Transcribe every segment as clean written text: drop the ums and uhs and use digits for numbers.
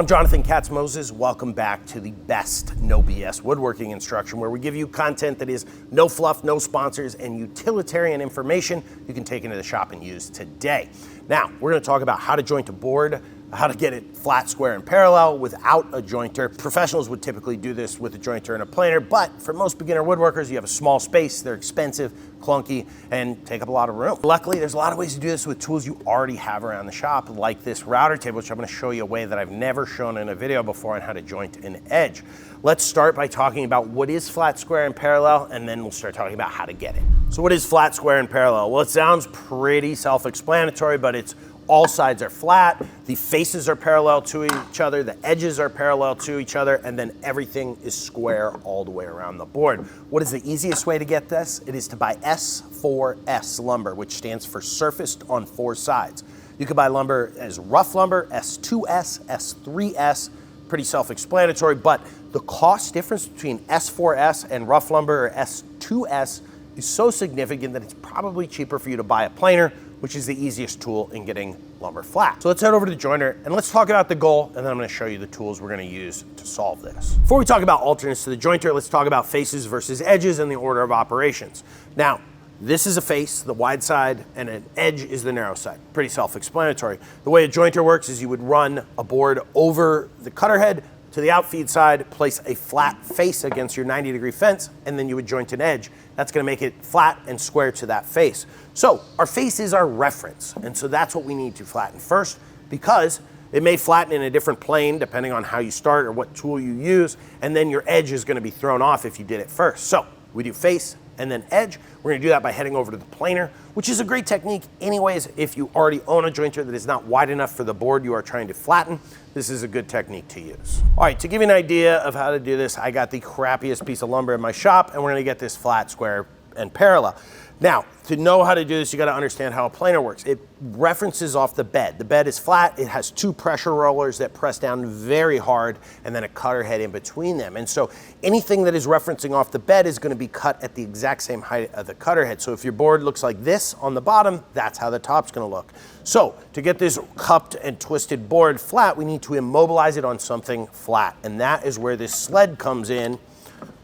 I'm Jonathan Katz-Moses. Welcome back to the best No BS woodworking instruction, where we give you content that is no fluff, no sponsors, and utilitarian information you can take into the shop and use today. Now, we're going to talk about how to joint a board, how to get it flat, square, and parallel without a jointer. Professionals would typically do this with a jointer and a planer, but for most beginner woodworkers, you have a small space, they're expensive, clunky, and take up a lot of room. Luckily, there's a lot of ways to do this with tools you already have around the shop, like this router table, which I'm going to show you a way that I've never shown in a video before on how to joint an edge. Let's start by talking about what is flat, square, and parallel, and then we'll start talking about how to get it. So what is flat, square, and parallel? Well, it sounds pretty self-explanatory, but it's all sides are flat, the faces are parallel to each other, the edges are parallel to each other, and then everything is square all the way around the board. What is the easiest way to get this? It is to buy S4S lumber, which stands for surfaced on four sides. You could buy lumber as rough lumber, S2S, S3S, pretty self-explanatory, but the cost difference between S4S and rough lumber, or S2S, is so significant that it's probably cheaper for you to buy a planer, which is the easiest tool in getting lumber flat. So let's head over to the jointer and let's talk about the goal, and then I'm gonna show you the tools we're gonna use to solve this. Before we talk about alternates to the jointer, let's talk about faces versus edges and the order of operations. Now, this is a face, the wide side, and an edge is the narrow side. Pretty self-explanatory. The way a jointer works is you would run a board over the cutter head to the outfeed side, place a flat face against your 90-degree fence, and then you would joint an edge. That's gonna make it flat and square to that face. So our face is our reference, and so that's what we need to flatten first, because it may flatten in a different plane depending on how you start or what tool you use, and then your edge is gonna be thrown off if you did it first. So we do face and then edge. We're gonna do that by heading over to the planer, which is a great technique anyways if you already own a jointer that is not wide enough for the board you are trying to flatten. This is a good technique to use. All right, to give you an idea of how to do this, I got the crappiest piece of lumber in my shop, and we're gonna get this flat, square, and parallel. Now, to know how to do this, you gotta understand how a planer works. It references off the bed. The bed is flat, it has two pressure rollers that press down very hard, and then a cutter head in between them. And so anything that is referencing off the bed is gonna be cut at the exact same height of the cutter head. So if your board looks like this on the bottom, that's how the top's gonna look. So to get this cupped and twisted board flat, we need to immobilize it on something flat. And that is where this sled comes in,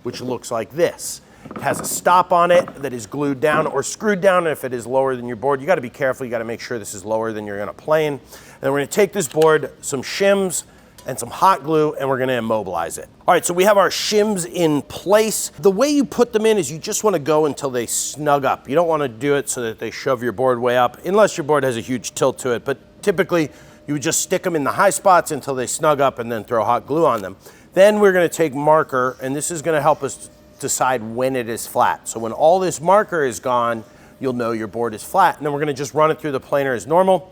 which looks like this. It has a stop on it that is glued down or screwed down. And if it is lower than your board, you gotta be careful. You gotta make sure this is lower than you're gonna plane. And then we're gonna take this board, some shims and some hot glue, and we're gonna immobilize it. All right, so we have our shims in place. The way you put them in is you just wanna go until they snug up. You don't wanna do it so that they shove your board way up, unless your board has a huge tilt to it. But typically, you would just stick them in the high spots until they snug up and then throw hot glue on them. Then we're gonna take marker, and this is gonna help us decide when it is flat. So when all this marker is gone, you'll know your board is flat. And then we're gonna just run it through the planer as normal.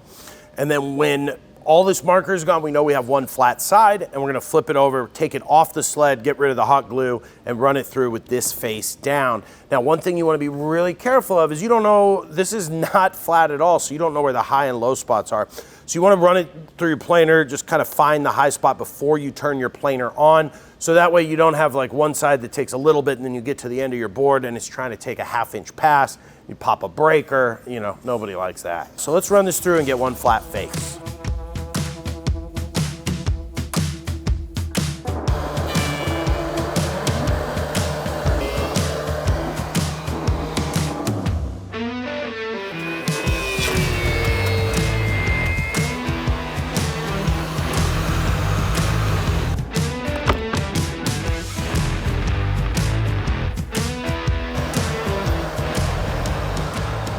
And then when all this marker is gone, we know we have one flat side, and we're gonna flip it over, take it off the sled, get rid of the hot glue, and run it through with this face down. Now, one thing you wanna be really careful of is you don't know, this is not flat at all, so you don't know where the high and low spots are. So you wanna run it through your planer, just kind of find the high spot before you turn your planer on. So that way you don't have like one side that takes a little bit and then you get to the end of your board and it's trying to take a ½ inch pass. You pop a breaker, you know, nobody likes that. So let's run this through and get one flat face.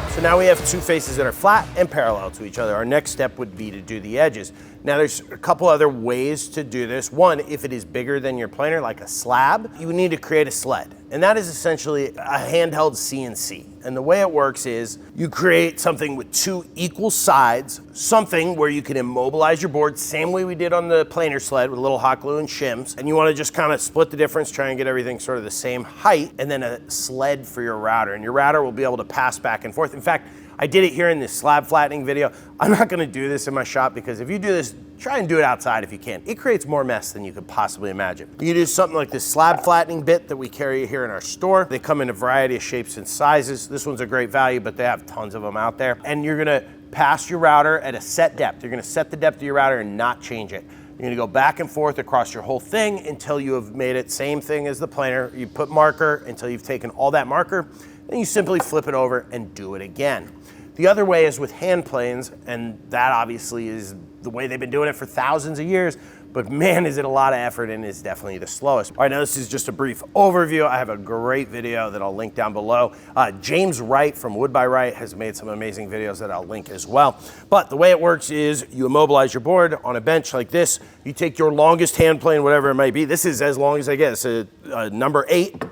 So now we have two faces that are flat and parallel to each other. Our next step would be to do the edges. Now there's a couple other ways to do this. One, if it is bigger than your planer, like a slab, you would need to create a sled. And that is essentially a handheld CNC. And the way it works is you create something with two equal sides, something where you can immobilize your board, same way we did on the planer sled with a little hot glue and shims. And you wanna just kind of split the difference, try and get everything sort of the same height, and then a sled for your router. And your router will be able to pass back and forth. In fact, I did it here in this slab flattening video. I'm not gonna do this in my shop because if you do this, try and do it outside if you can. It creates more mess than you could possibly imagine. You do something like this slab flattening bit that we carry here in our store. They come in a variety of shapes and sizes. This one's a great value, but they have tons of them out there. And you're gonna pass your router at a set depth. You're gonna set the depth of your router and not change it. You're gonna go back and forth across your whole thing until you have made it same thing as the planer. You put marker until you've taken all that marker, then you simply flip it over and do it again. The other way is with hand planes, and that obviously is the way they've been doing it for thousands of years, but man, is it a lot of effort and is definitely the slowest. All right, now this is just a brief overview. I have a great video that I'll link down below. James Wright from Wood by Wright has made some amazing videos that I'll link as well. But the way it works is you immobilize your board on a bench like this. You take your longest hand plane, whatever it might be. This is as long as I get. It's a number 8.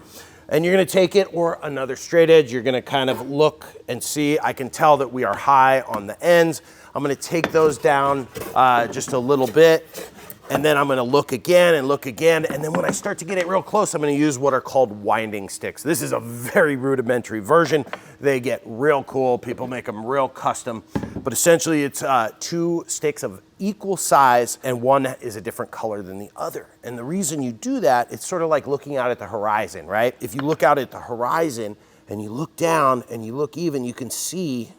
And you're gonna take it, or another straight edge. You're gonna kind of look and see. I can tell that we are high on the ends. I'm gonna take those down just a little bit, and then I'm gonna look again, and then when I start to get it real close, I'm gonna use what are called winding sticks. This is a very rudimentary version. They get real cool. People make them real custom, but essentially it's 2 sticks of equal size, and one is a different color than the other. And the reason you do that, it's sort of like looking out at the horizon, right? If you look out at the horizon and you look down and you look even, you can see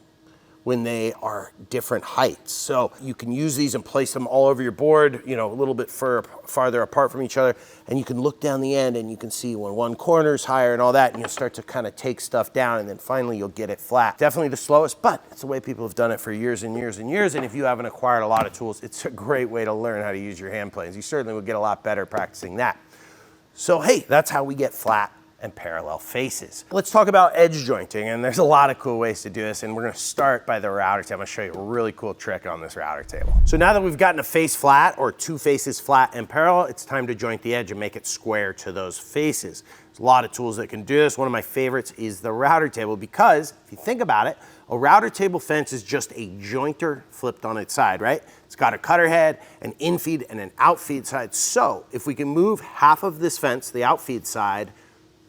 when they are different heights. So you can use these and place them all over your board, you know, a little bit farther apart from each other, and you can look down the end and you can see when one corner is higher and all that, and you'll start to kind of take stuff down, and then finally you'll get it flat. Definitely the slowest, but it's the way people have done it for years and years and years, and if you haven't acquired a lot of tools, it's a great way to learn how to use your hand planes. You certainly will get a lot better practicing that. So hey, that's how we get flat and parallel faces. Let's talk about edge jointing, and there's a lot of cool ways to do this, and we're gonna start by the router table. I'm gonna show you a really cool trick on this router table. So now that we've gotten a face flat, or 2 faces flat and parallel, it's time to joint the edge and make it square to those faces. There's a lot of tools that can do this. One of my favorites is the router table, because if you think about it, a router table fence is just a jointer flipped on its side, right? It's got a cutter head, an infeed, and an outfeed side. So if we can move half of this fence, the outfeed side,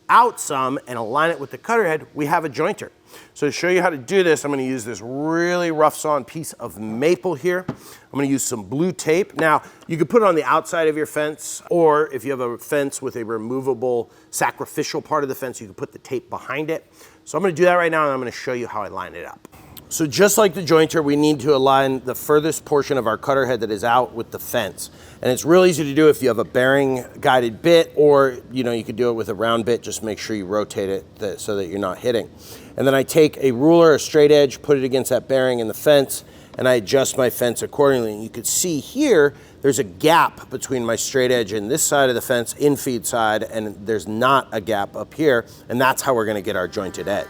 out some and align it with the cutter head, we have a jointer. So to show you how to do this, I'm gonna use this really rough sawn piece of maple here. I'm gonna use some blue tape. Now, you could put it on the outside of your fence, or if you have a fence with a removable sacrificial part of the fence, you can put the tape behind it. So I'm gonna do that right now, and I'm gonna show you how I line it up. So just like the jointer, we need to align the furthest portion of our cutter head that is out with the fence. And it's real easy to do if you have a bearing guided bit, or you know, you could do it with a round bit. Just make sure you rotate it so that you're not hitting. And then I take a ruler, a straight edge, put it against that bearing in the fence, and I adjust my fence accordingly. And you can see here, there's a gap between my straight edge and this side of the fence, infeed side, and there's not a gap up here, and that's how we're gonna get our jointed edge.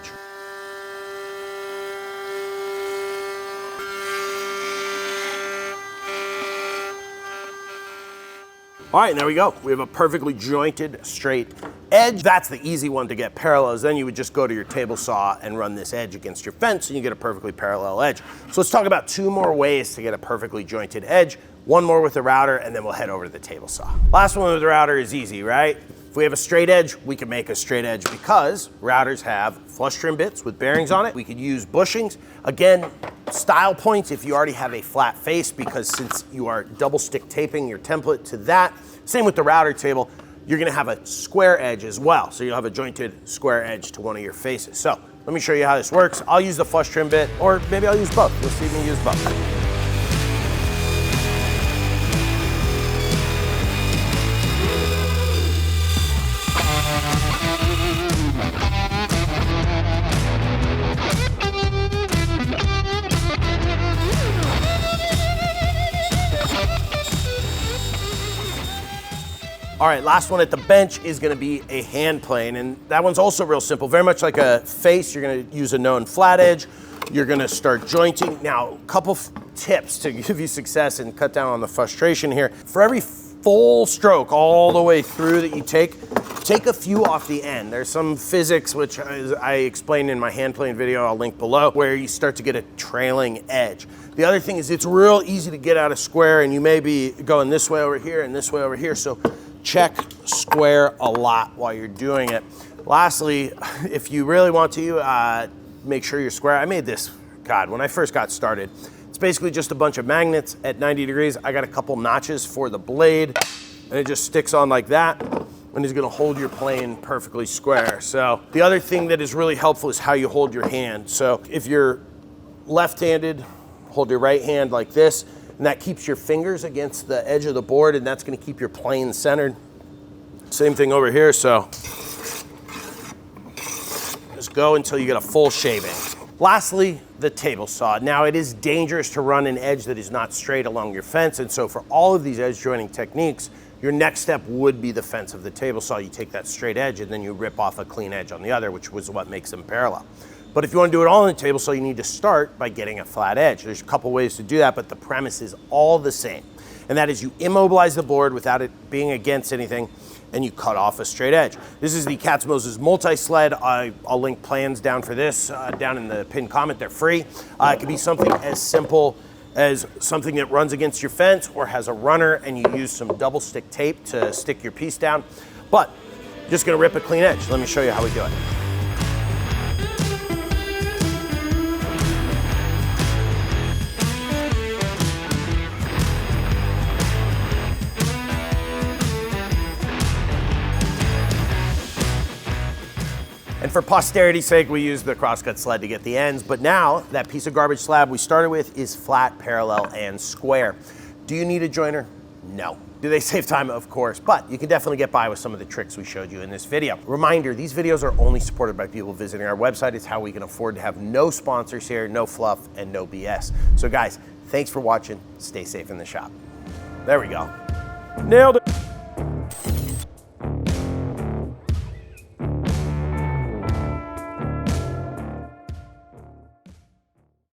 All right, there we go. We have a perfectly jointed straight edge. That's the easy one to get parallels. Then you would just go to your table saw and run this edge against your fence, and you get a perfectly parallel edge. So let's talk about 2 more ways to get a perfectly jointed edge. One more with the router, and then we'll head over to the table saw. Last one with the router is easy, right? If we have a straight edge, we can make a straight edge because routers have flush trim bits with bearings on it. We could use bushings. Again, style points if you already have a flat face, because since you are double stick taping your template to that, same with the router table, you're gonna have a square edge as well. So you'll have a jointed square edge to one of your faces. So let me show you how this works. I'll use the flush trim bit, or maybe I'll use both. Let's see if we can use both. All right, last one at the bench is gonna be a hand plane, and that one's also real simple. Very much like a face, you're gonna use a known flat edge. You're gonna start jointing. Now, a couple tips to give you success and cut down on the frustration here. For every full stroke all the way through that you take a few off the end. There's some physics, which I explained in my hand plane video, I'll link below, where you start to get a trailing edge. The other thing is it's real easy to get out of square, and you may be going this way over here and this way over here, so check square a lot while you're doing it. Lastly, if you really want to, make sure you're square. I made this, God, when I first got started. It's basically just a bunch of magnets at 90 degrees. I got a couple notches for the blade, and it just sticks on like that, and it's gonna hold your plane perfectly square. So the other thing that is really helpful is how you hold your hand. So if you're left-handed, hold your right hand like this. and that keeps your fingers against the edge of the board, and that's gonna keep your plane centered. Same thing over here, so just go until you get a full shaving. Lastly, the table saw. Now, it is dangerous to run an edge that is not straight along your fence, and so for all of these edge joining techniques, your next step would be the fence of the table saw. You take that straight edge and then you rip off a clean edge on the other, which was what makes them parallel. But if you want to do it all on the table saw, you need to start by getting a flat edge. There's a couple ways to do that, but the premise is all the same. And that is you immobilize the board without it being against anything, and you cut off a straight edge. This is the Katz-Moses multi-sled. I'll link plans down for this down in the pinned comment. They're free. It could be something as simple as something that runs against your fence or has a runner, and you use some double stick tape to stick your piece down. But I'm just gonna rip a clean edge. Let me show you how we do it. And for posterity's sake, we use the crosscut sled to get the ends, but now that piece of garbage slab we started with is flat, parallel, and square. Do you need a joiner? No. Do they save time? Of course, but you can definitely get by with some of the tricks we showed you in this video. Reminder, these videos are only supported by people visiting our website. It's how we can afford to have no sponsors here, no fluff, and no BS. So guys, thanks for watching. Stay safe in the shop. There we go. Nailed it.